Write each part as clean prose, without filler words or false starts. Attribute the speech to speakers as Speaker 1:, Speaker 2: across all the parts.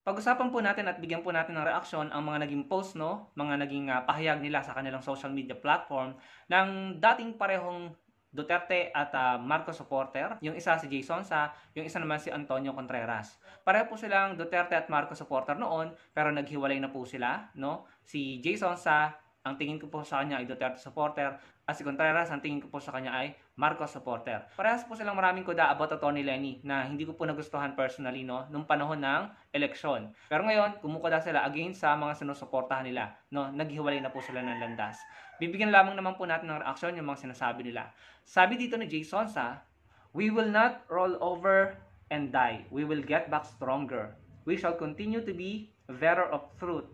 Speaker 1: Pag-usapan po natin at bigyan po natin ng reaksyon ang mga naging post, no? Mga naging pahayag nila sa kanilang social media platform ng dating parehong Duterte at Marcos supporter. Yung isa si Jason Sa, yung isa naman si Antonio Contreras. Pareho po silang Duterte at Marcos supporter noon, pero naghiwalay na po sila, no? Si Jason Sa, ang tingin ko po sa kanya ay Duterte supporter, at si Contreras, ang tingin ko po sa kanya ay Marcos supporter. Parehas po silang maraming kuda about Tony Lenny na hindi ko po nagustuhan personally, no, nung panahon ng eleksyon. Pero ngayon, kumukuda sila against sa mga sinusuportahan nila, no? Naghiwalay na po sila ng landas. Bibigyan lamang naman po natin ng reaksyon yung mga sinasabi nila. Sabi dito ni Jason Sa, "We will not roll over and die. We will get back stronger. We shall continue to be a bearer of truth."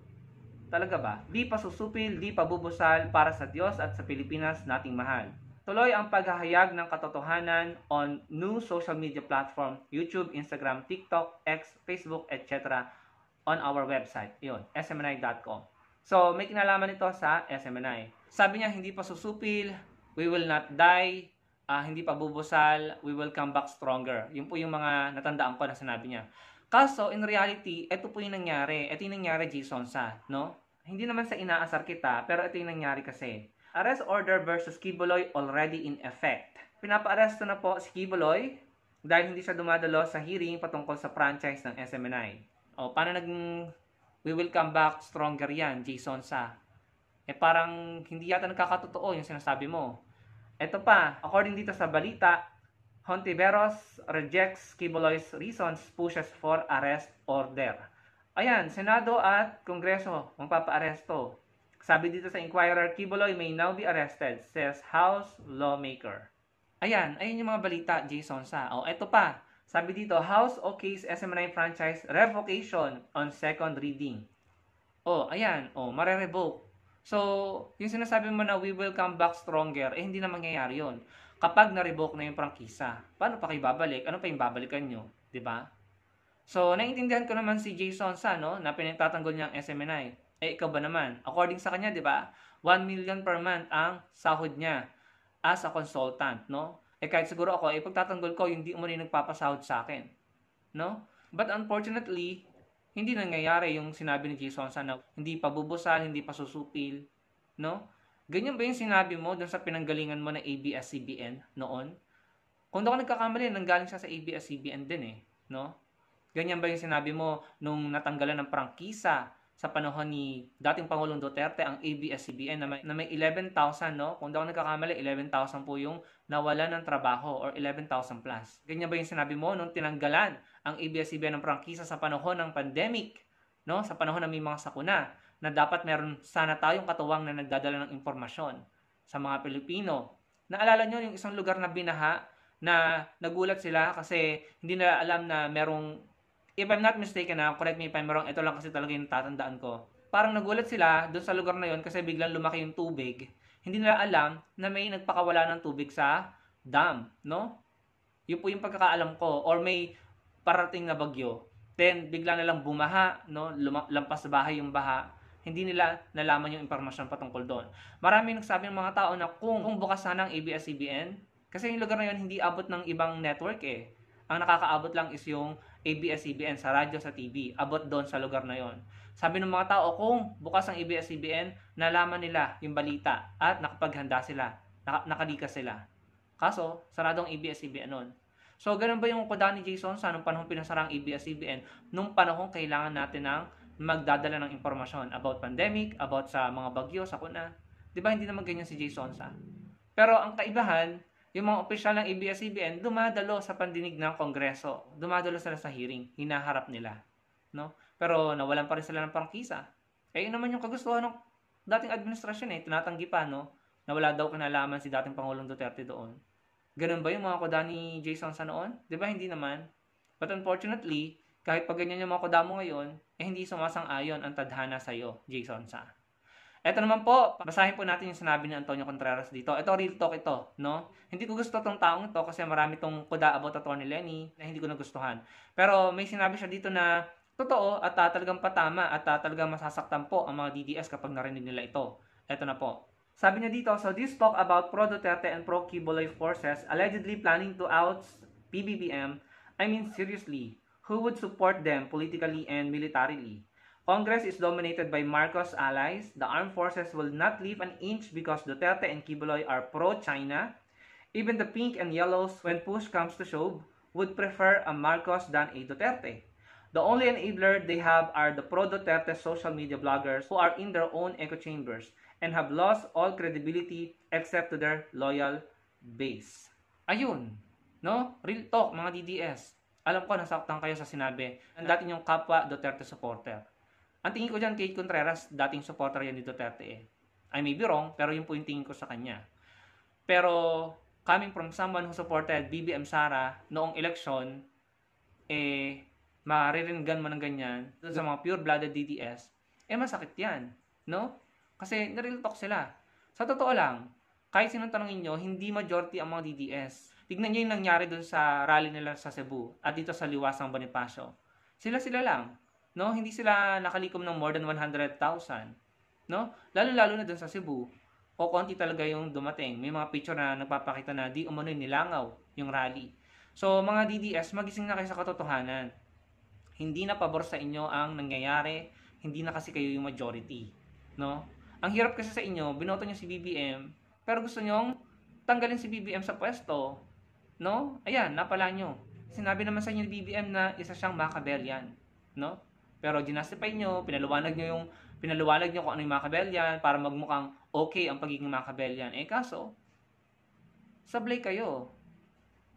Speaker 1: Talaga ba? Di pa susupil, di pa bubusal para sa Diyos at sa Pilipinas nating mahal. Tuloy ang paghahayag ng katotohanan on new social media platform, YouTube, Instagram, TikTok, X, Facebook, etc. on our website. Yun, smni.com. So, may kinalaman ito sa SMNI. Sabi niya, hindi pa susupil, we will not die, hindi pa bubusal, we will come back stronger. Yun po yung mga natandaan ko na sinabi niya. Kaso, in reality, ito po yung nangyari. Ito yung nangyari, Jason Sa, no? Hindi naman sa inaasar kita, pero ito yung nangyari kasi. Arrest order versus Kibuloy already in effect. Pinapa-aresto na po si Kibuloy dahil hindi siya dumadalo sa hearing patungkol sa franchise ng SMNI. O, paano naging we will come back stronger yan, Jason Sa? Parang hindi yata nagkakatotoo yung sinasabi mo. Ito pa, according dito sa balita, Hontiveros rejects Kibuloy's reasons, pushes for arrest order. Ayan, Senado at Kongreso magpapa-aresto. Sabi dito sa Inquirer, Kibuloy may now be arrested, says House lawmaker. Ayan yung mga balita, Jason Sa. Eto pa. Sabi dito, House okays SMNI franchise revocation on second reading. Ayan, mare-revoke. So, yung sinasabi mo na we will come back stronger, hindi na mangyayari yun. Kapag na-revoke na yung prangkisa, paano pa kayo babalik? Ano pa yung babalikan nyo? Diba? So, naiintindihan ko naman si Jason Sa, no, na pinagtatanggol niya ang SMNI. Ikaw ba naman? According sa kanya, diba, 1 million per month ang sahod niya as a consultant, no? Kahit siguro ako, pagtatanggol ko, hindi mo rin nagpapasahod sa akin, no? But unfortunately, hindi nangyayari yung sinabi ni Jason Sa na hindi pa bubusal, hindi pa susupil, no? Ganyan ba yung sinabi mo dun sa pinanggalingan mo na ABS-CBN noon? Kung ako nagkakamali, nanggaling siya sa ABS-CBN din no? Ganyan ba yung sinabi mo nung natanggalan ng prangkisa sa panahon ni dating Pangulong Duterte ang ABS-CBN na may 11,000, no? Kung ako nagkakamali, 11,000 po yung nawalan ng trabaho or 11,000 plus. Ganyan ba yung sinabi mo nung tinanggalan ang ABS-CBN ng prangkisa sa panahon ng pandemic, no? Sa panahon na may mga sakuna, na dapat meron sana tayong katuwang na nagdadala ng impormasyon sa mga Pilipino. Naalala nyo yung isang lugar na binaha na nagulat sila kasi hindi nila alam na merong, if I'm not mistaken correct me if I'm wrong, ito lang kasi talaga yung tatandaan ko. Parang nagulat sila doon sa lugar na yon kasi biglang lumaki yung tubig. Hindi nila alam na may nagpakawala ng tubig sa dam, no? Yun po yung pagkakaalam ko. Or may parating na bagyo. Then, bigla na lang bumaha, no? Lampas sa bahay yung baha. Hindi nila nalaman yung impormasyon patungkol doon. Maraming nagsabi ng mga tao na kung bukas sana ang ABS-CBN, kasi yung lugar na yun hindi abot ng ibang network Ang nakakaabot lang is yung ABS-CBN sa radyo, sa TV. Abot doon sa lugar na yon. Sabi ng mga tao, kung bukas ang ABS-CBN, nalaman nila yung balita at nakapaghanda sila, nakalikas sila. Kaso, sarado ang ABS-CBN noon. So, ganun ba yung kuda ni Jason Sa nung panahon pinasara ang ABS-CBN, nung panahon kailangan natin ng magdadala ng impormasyon about pandemic, about sa mga bagyo, sakuna. Di ba hindi naman ganyan si Jason Sa? Pero ang kaibahan, yung mga opisyal ng ABS-CBN dumadalo sa pandinig ng Kongreso. Dumadalo sila sa hearing, hinaharap nila, no? Pero nawalan pa rin sila ng prangkisa. Yun naman yung kagustuhan ng dating administrasyon tinatanggi pa, no? Na wala daw kinalaman si dating Pangulong Duterte doon. Ganun ba yung mga kuda ni Jason Sa noon? Di ba hindi naman? But unfortunately, kahit pag ganyan yung mga kuda mo ngayon, hindi sumasang-ayon ang tadhana sa'yo, Jason Sa. Ito naman po, basahin po natin yung sinabi ni Antonio Contreras dito. Ito, real talk ito, no? Hindi ko gusto tong taong ito kasi marami tong kuda about Atty. Lenny na hindi ko nagustuhan. Pero may sinabi siya dito na totoo at talagang patama at talagang masasaktan po ang mga DDS kapag narinig nila ito. Ito na po. Sabi niya dito, so this talk about pro-Duterte and pro-Kibuloy forces allegedly planning to oust PBBM, I mean seriously, who would support them politically and militarily. Congress is dominated by Marcos allies. The armed forces will not leave an inch because Duterte and Kibuloy are pro-China. Even the pink and yellows, when push comes to shove, would prefer a Marcos than a Duterte. The only enabler they have are the pro-Duterte social media bloggers who are in their own echo chambers and have lost all credibility except to their loyal base. Ayun, no? Real talk, mga DDS. Alam ko, nasaktan kayo sa sinabi ng dati yung kapwa Duterte supporter. Ang tingin ko dyan, Kate Contreras, dating supporter yan ni Duterte eh. I may be wrong, pero yun po yung tingin ko sa kanya. Pero, coming from someone who supported BBM Sara noong eleksyon, maririningan mo ng ganyan sa mga pure-blooded DDS, masakit yan, no? Kasi na-real talk sila. Sa totoo lang, kahit sinong tanongin nyo, hindi majority ang mga DDS. Tignan nyo yung nangyari dun sa rally nila sa Cebu at dito sa Liwasang Bonifacio. Sila lang, no? Hindi sila nakalikom ng more than 100,000, no? Lalo-lalo na dun sa Cebu, konti talaga yung dumating. May mga picture na nagpapakita na di umano'y nilangaw yung rally. So, mga DDS, magising na kayo sa katotohanan. Hindi na pabor sa inyo ang nangyayari, hindi na kasi kayo yung majority, no? Ang hirap kasi sa inyo, binoto nyo si BBM, pero gusto nyong tanggalin si BBM sa pwesto, no? Ayan, napala nyo. Sinabi naman sa inyo ni BBM na isa siyang Machiavellian, no? Pero ginastify nyo, pinaluwanag nyo kung ano yung Machiavellian para magmukhang okay ang pagiging Machiavellian. Kaso, sablay kayo.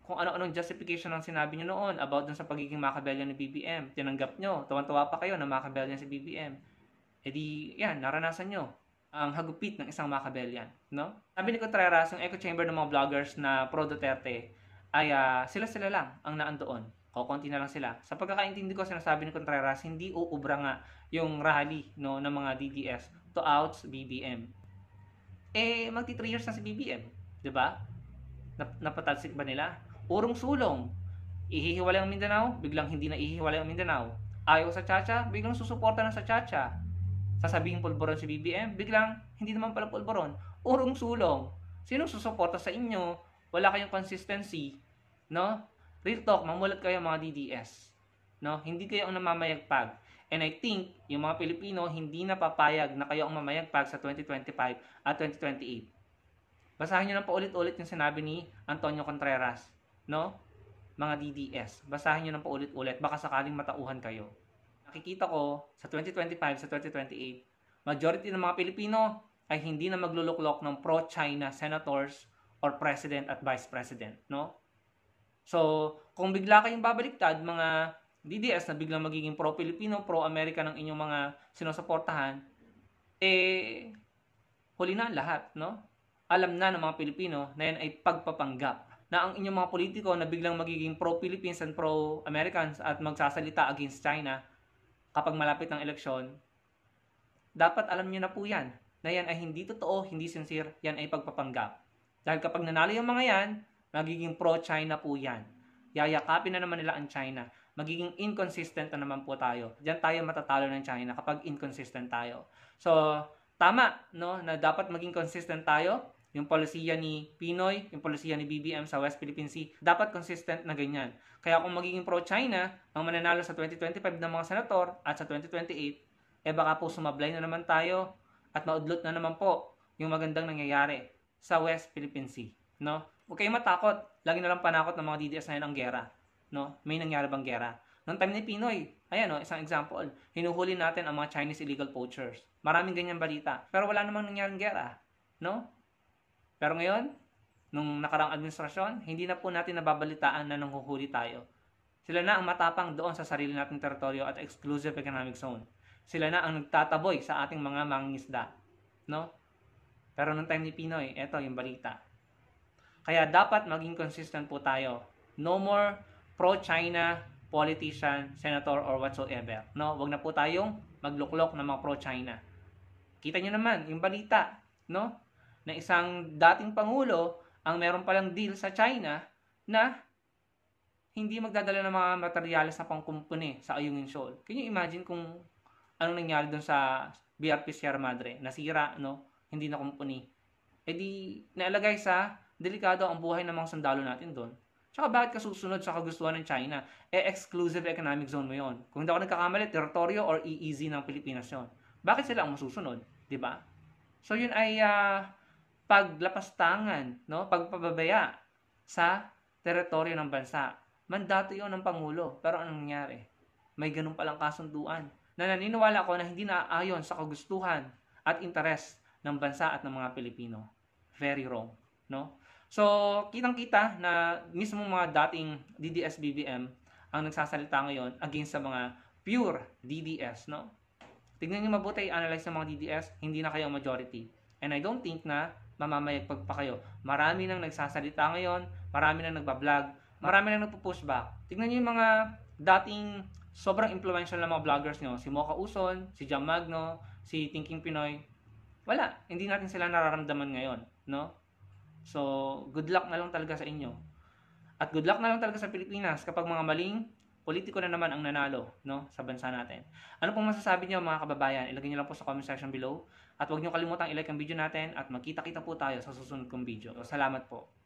Speaker 1: Kung ano-anong justification ang sinabi nyo noon about dun sa pagiging Machiavellian ni BBM. Tinanggap nyo, tuwan-tuwa pa kayo na Machiavellian si BBM. Yan, naranasan nyo ang hagupit ng isang Machiavellian, no? Sabi ni Contreras, yung echo chamber ng mga vloggers na pro-Duterte, ay sila lang ang naandoon. Konti na lang sila. Sa pagkakaintindi ko, sinasabi ni Contreras, hindi uubra nga yung rally, no, ng mga DDS to outs BBM. Magti 3 years na si BBM, di ba? Napatalsik ba nila? Urong sulong. Ihihiwalay ang Mindanao, biglang hindi na ihihiwalay ang Mindanao. Ayaw sa Chacha, biglang susuporta na sa Chacha. Sasabihin pulburon si BBM, biglang hindi naman pala pulburon. Urong sulong. Sinong susuporta sa inyo? Wala kayong consistency, no? Real talk, mamulat kayo mga DDS, no? Hindi kayo ang namamayagpag. And I think yung mga Pilipino hindi na papayag na kayo ang mamayagpag sa 2025 at 2028. Basahin nyo na paulit-ulit yung sinabi ni Antonio Contreras, no? Mga DDS, basahin nyo na paulit-ulit, baka sakaling matauhan kayo. Nakikita ko sa 2025, sa 2028, majority ng mga Pilipino ay hindi na magluluklok ng pro-China senators or president at vice president, no? So, kung bigla kayong babaliktad, mga DDS na biglang magiging pro-Pilipino, pro-America ng inyong mga sinusuportahan, huli na ang lahat, no? Alam na ng mga Pilipino na yan ay pagpapanggap. Na ang inyong mga politiko na biglang magiging pro-Philippines and pro-Americans at magsasalita against China kapag malapit ng eleksyon, dapat alam nyo na po yan, na yan ay hindi totoo, hindi sincere, yan ay pagpapanggap. Dahil kapag nanalo yung mga yan, magiging pro-China po yan. Yayakapin na naman nila ang China. Magiging inconsistent na naman po tayo. Diyan tayo matatalo ng China kapag inconsistent tayo. So, tama, no, na dapat maging consistent tayo. Yung polisiya ni Pinoy, yung polisiya ni BBM sa West Philippine Sea, dapat consistent na ganyan. Kaya kung magiging pro-China, ang mananalo sa 2025 ng mga senator at sa 2028, baka po sumablay na naman tayo at maudlot na naman po yung magandang nangyayari sa West Philippine Sea, no? Huwag kayong matakot. Lagi na lang panakot ng mga DDS na yun ang gera, no? May nangyari bang gera? Noong time ni Pinoy, ayan, no, isang example, hinuhuli natin ang mga Chinese illegal poachers. Maraming ganyan balita. Pero wala namang nangyaring gera, no? Pero ngayon, nung nakarang administrasyon, hindi na po natin nababalitaan na nanghuhuli tayo. Sila na ang matapang doon sa sarili nating teritoryo at exclusive economic zone. Sila na ang nagtataboy sa ating mga mangingisda, no? Pero nung time ni Pinoy, eto yung balita. Kaya dapat maging consistent po tayo. No more pro-China politician, senator, or whatsoever. No? Wag na po tayong magluklok ng mga pro-China. Kita nyo naman, yung balita, no? Na isang dating pangulo ang meron palang deal sa China na hindi magdadala ng mga materyales na pangkumpuni sa Ayungin Shoal. Can you imagine kung anong nangyari doon sa BRP Sierra Madre? Nasira, no? Hindi na kumpuni. Di naalagay sa delikado ang buhay ng mga sundalo natin doon. Tsaka bakit ka susunod sa kagustuhan ng China? Exclusive economic zone mo yon. Kung hindi ako nagkakamali, teritoryo or EEZ ng Pilipinas yon. Bakit sila ang masusunod? Di ba? So yun ay paglapastangan, no? Pagpababaya sa teritoryo ng bansa. Mandato yon ng Pangulo. Pero anong nangyari? May ganun palang kasunduan na naniniwala ako na hindi naaayon sa kagustuhan at interes ng bansa at ng mga Pilipino. Very wrong, no? So, kitang-kita na mismo mga dating DDS-BBM ang nagsasalita ngayon against sa mga pure DDS, no? Tignan niyo mabuti, analyze ng mga DDS, hindi na kayo ang majority. And I don't think na mamamayagpag pa kayo. Marami nang nagsasalita ngayon, marami nang nagbablog, marami nang nagpo-push back. Tignan niyo yung mga dating sobrang influential na mga vloggers nyo, si Mocha Uson, si Jam Magno, si Thinking Pinoy. Wala, hindi natin sila nararamdaman ngayon, no? So, good luck na lang talaga sa inyo. At good luck na lang talaga sa Pilipinas kapag mga maling politiko na naman ang nanalo, no, sa bansa natin. Ano pong masasabi niyo mga kababayan? Ilagay niyo lang po sa comment section below. At huwag niyo kalimutang i-like ang video natin at magkita-kita po tayo sa susunod kong video. Salamat po.